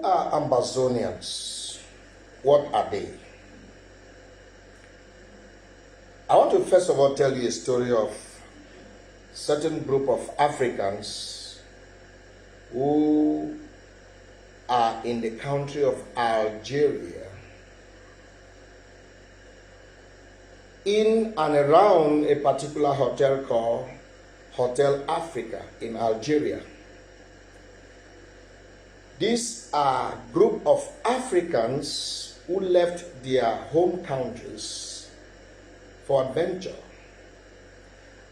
are Amazonians? What are they? I want to first of all tell you a story of a certain group of Africans who are in the country of Algeria, in and around a particular hotel called Hotel Africa in Algeria. These are a group of Africans who left their home countries for adventure,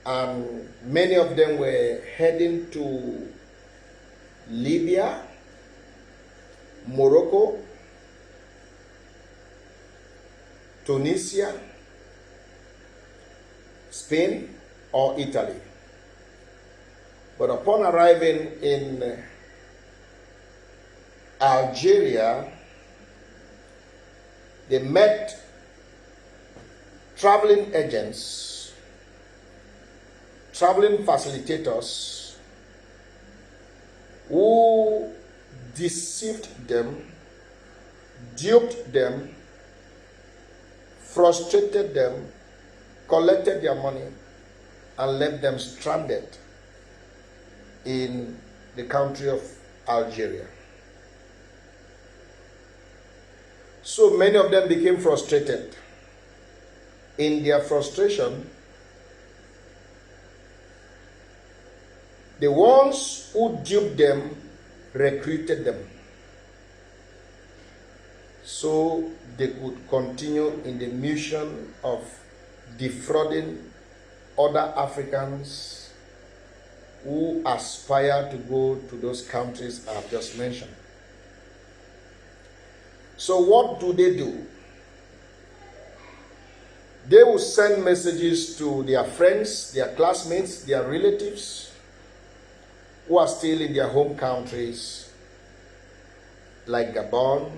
and many of them were heading to Libya, Morocco, Tunisia, Spain, or Italy. But upon arriving in Algeria, they met traveling agents, traveling facilitators who deceived them, duped them, frustrated them, collected their money, and left them stranded in the country of Algeria. So many of them became frustrated. In their frustration, the ones who duped them recruited them so they could continue in the mission of defrauding other Africans who aspire to go to those countries I've just mentioned. So what do? They will send messages to their friends, their classmates, their relatives who are still in their home countries like Gabon,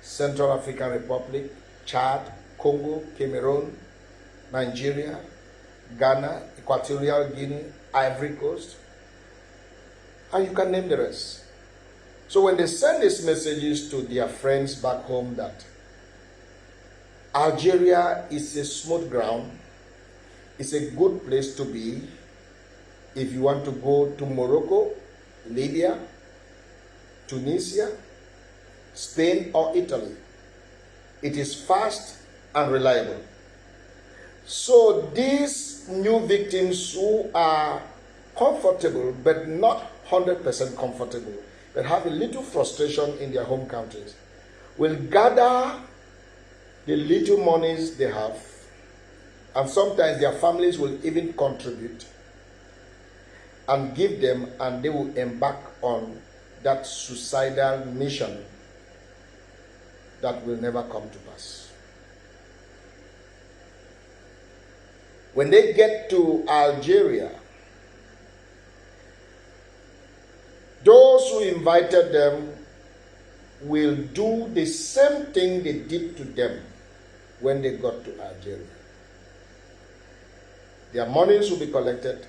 Central African Republic, Chad, Congo, Cameroon, Nigeria, Ghana, Equatorial Guinea, Ivory Coast, and you can name the rest. So when they send these messages to their friends back home that Algeria is a smooth ground, it's a good place to be if you want to go to Morocco, Libya, Tunisia, Spain, or Italy. It is fast and reliable. So these new victims who are comfortable but not 100% comfortable, but have a little frustration in their home countries, will gather the little monies they have, and sometimes their families will even contribute and give them, and they will embark on that suicidal mission that will never come to pass. When they get to Algeria, those who invited them will do the same thing they did to them when they got to Algeria. Their monies will be collected.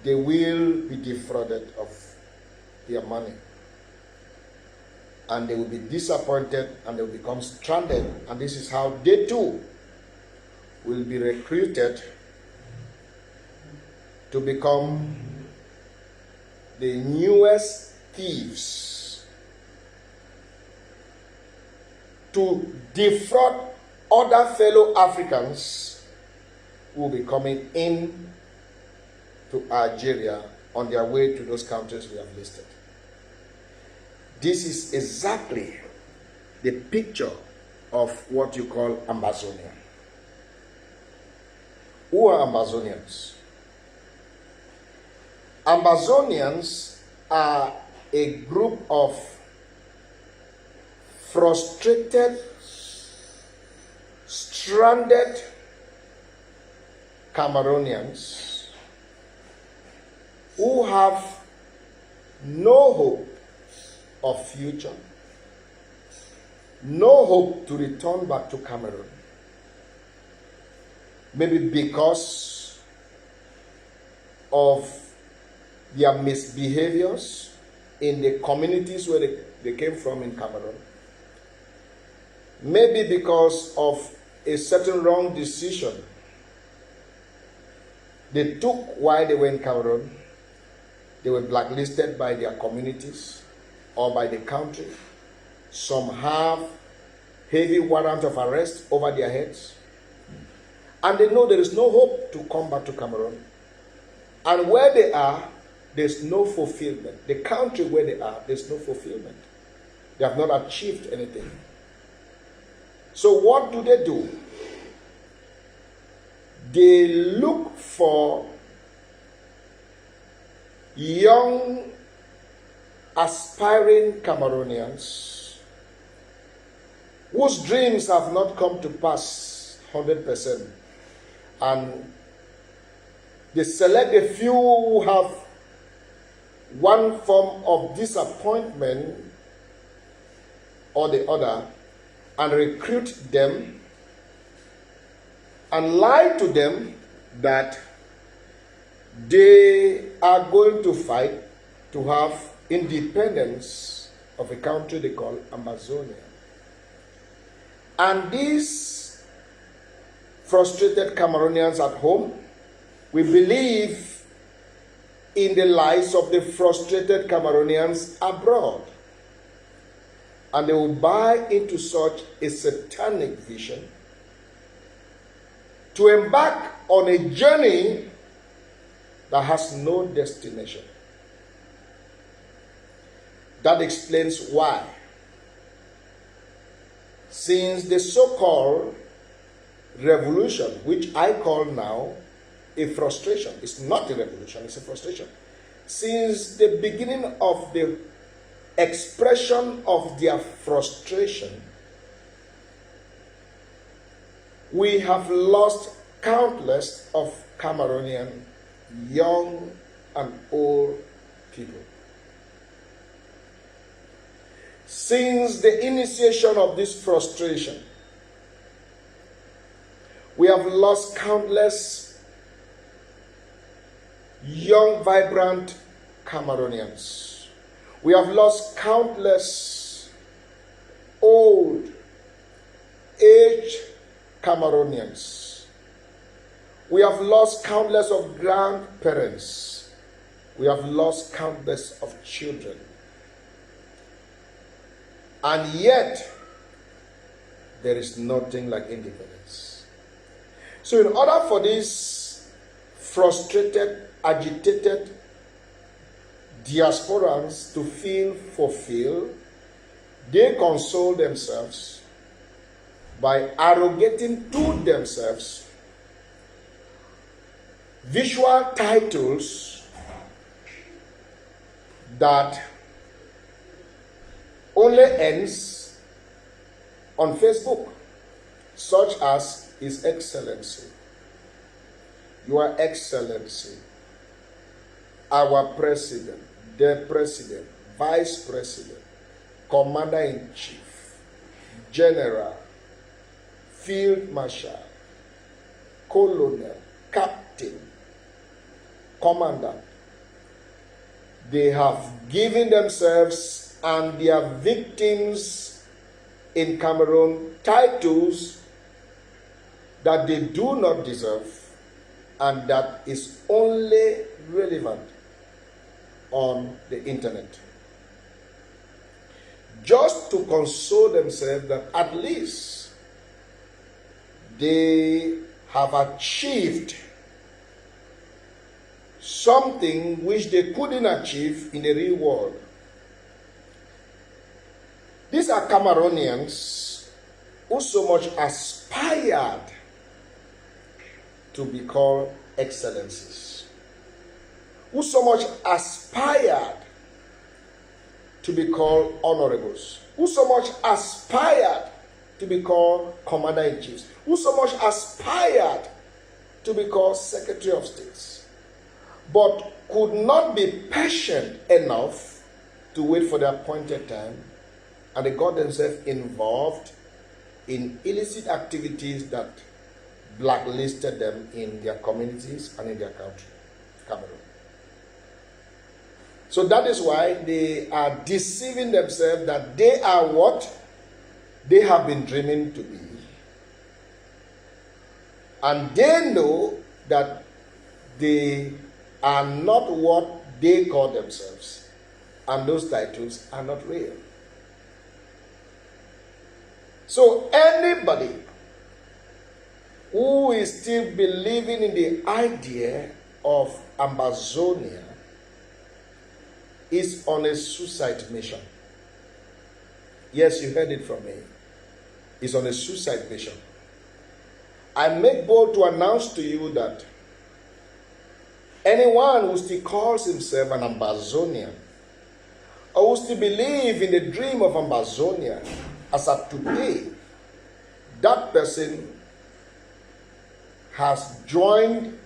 They will be defrauded of their money. And they will be disappointed and they will become stranded. And this is how they too will be recruited to become the newest thieves, to defraud other fellow Africans who will be coming in to Algeria on their way to those countries we have listed. This is exactly the picture of what you call Amazonia. Who are Amazonians? Amazonians are a group of frustrated, stranded Cameroonians who have no hope of future, no hope to return back to Cameroon. Maybe because of their misbehaviors in the communities where they came from in Cameroon. Maybe because of a certain wrong decision they took while they were in Cameroon, they were blacklisted by their communities or by the country. Some have heavy warrant of arrest over their heads. And they know there is no hope to come back to Cameroon. And where they are, there's no fulfillment. The country where they are, there's no fulfillment. They have not achieved anything. So what do? They look for young, aspiring Cameroonians whose dreams have not come to pass 100%. And they select a few who have one form of disappointment or the other and recruit them and lie to them that they are going to fight to have independence of a country they call Amazonia. And these frustrated Cameroonians at home, we believe in the lies of the frustrated Cameroonians abroad. And they will buy into such a satanic vision to embark on a journey that has no destination. That explains why, since the so-called revolution, which I call now a frustration, it's not a revolution, it's a frustration. Since the beginning of the expression of their frustration, we have lost countless of Cameroonian young and old people. Since the initiation of this frustration, we have lost countless young, vibrant Cameroonians. We have lost countless old, aged Cameroonians. We have lost countless of grandparents. We have lost countless of children. And yet, there is nothing like independence. So in order for these frustrated, agitated diasporans to feel fulfilled, they console themselves by arrogating to themselves visual titles that only ends on Facebook, such as His Excellency, Your Excellency, our President, the President, Vice President, Commander-in-Chief, General, Field Marshal, Colonel, Captain, Commandant. They have given themselves and their victims in Cameroon titles that they do not deserve and that is only relevant on the internet. Just to console themselves that at least they have achieved something which they couldn't achieve in the real world. These are Cameroonians who so much aspired to be called excellencies, who so much aspired to be called honorables, who so much aspired to be called commander-in-chiefs, who so much aspired to be called secretary of states, but could not be patient enough to wait for the appointed time, and they got themselves involved in illicit activities that blacklisted them in their communities and in their country, Cameroon. So that is why they are deceiving themselves that they are what they have been dreaming to be. And they know that they are not what they call themselves. And those titles are not real. So anybody who is still believing in the idea of Amazonia is on a suicide mission. Yes, you heard it from me. Is on a suicide mission. I make bold to announce to you that anyone who still calls himself an Amazonian, or who still believes in the dream of Amazonia as of today, that person has joined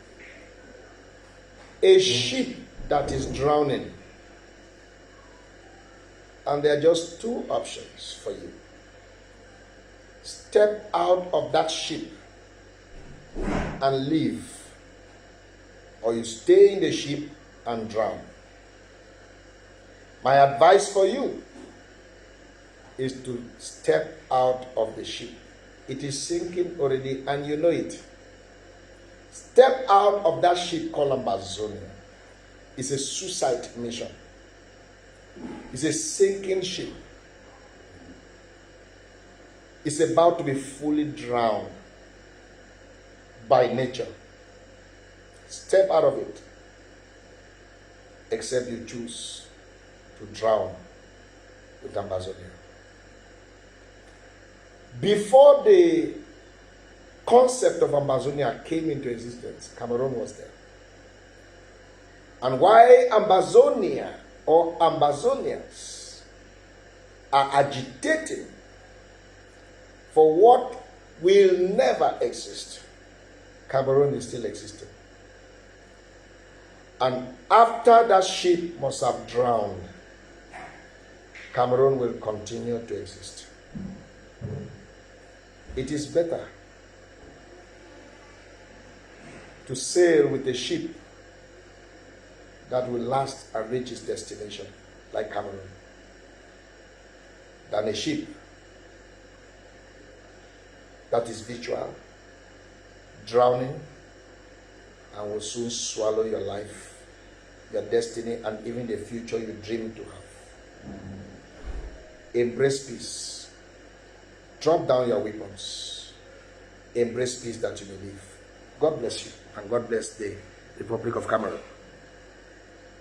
a ship that is drowning. And there are just two options for you. Step out of that ship and leave, or you stay in the ship and drown. My advice for you is to step out of the ship. It is sinking already and you know it. Step out of that ship called Amazonia. It's a suicide mission. It's a sinking ship. It's about to be fully drowned by nature. Step out of it, except you choose to drown with Amazonia. Before the concept of Amazonia came into existence, Cameroon was there. And why Amazonia or Amazonians are agitating for what will never exist, Cameroon is still existing. And after that ship must have drowned, Cameroon will continue to exist. It is better to sail with a ship that will last and reach its destination, like Cameroon, than a ship that is virtual, drowning, and will soon swallow your life, your destiny, and even the future you dream to have. Embrace peace. Drop down your weapons. Embrace peace that you may live. God bless you, and God bless the Republic of Cameroon.